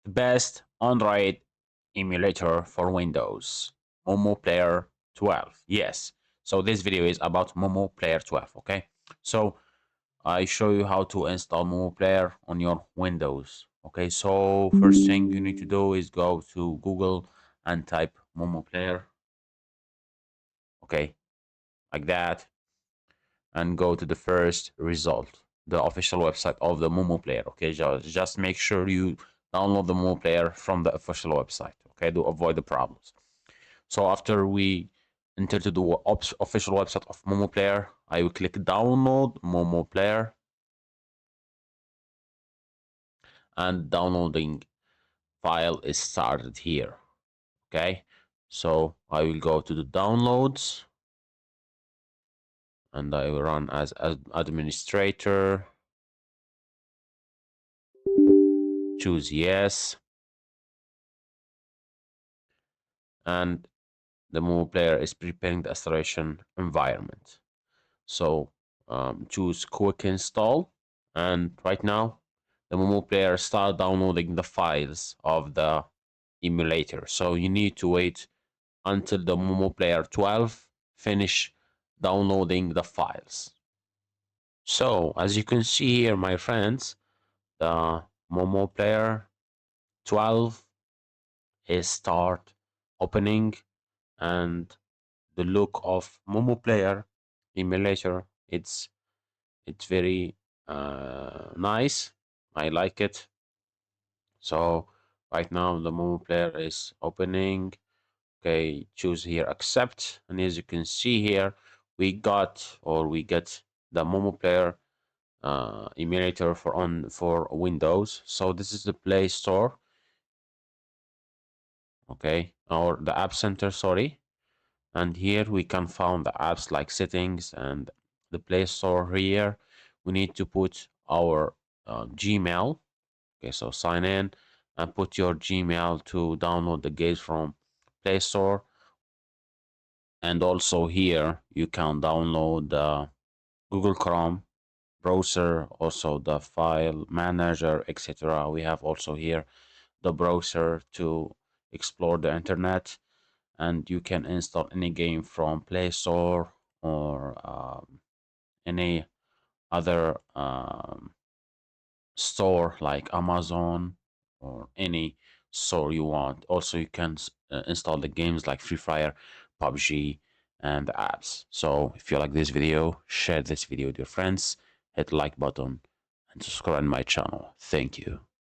best Android emulator for Windows. Mumu Player 12. Yes. So this video is about Mumu Player 12. Okay. So I show you how to install Mumu Player on your Windows. Okay. So first thing you need to do is go to Google and type Mumu Player. Okay. Like that. And go to the first result, the official website of the Mumu Player. Okay, just make sure you download the Mumu Player from the official website. Okay, to avoid the problems. So after we enter to the official website of Mumu Player, I will click download Mumu Player, and downloading file is started here. Okay, so I will go to the downloads and I will run as administrator. Choose yes, and the Mumu Player is preparing the installation environment. So choose quick install, and right now the Mumu Player start downloading the files of the emulator. So you need to wait until the Mumu Player 12 finish downloading the files. So as you can see here, my friends, the Mumu Player 12 is start opening, and the look of Mumu Player emulator, it's very nice. I like it. So right now the Mumu Player is opening. Okay, choose here accept, and as you can see here, we get the Mumu Player emulator for Windows. So this is the Play Store, okay, or the App Center, sorry. And here we can find the apps like settings and the Play Store. Here we need to put our Gmail. Okay, so sign in and put your Gmail to download the games from Play Store. And also here you can download the Google Chrome browser, also the file manager, etc. We have also here the browser to explore the internet, and you can install any game from Play Store or any other store like Amazon or any store you want. Also, you can install the games like Free Fire, PUBG, and the apps. So if you like this video, share this video with your friends, hit the like button, and subscribe to my channel. Thank you.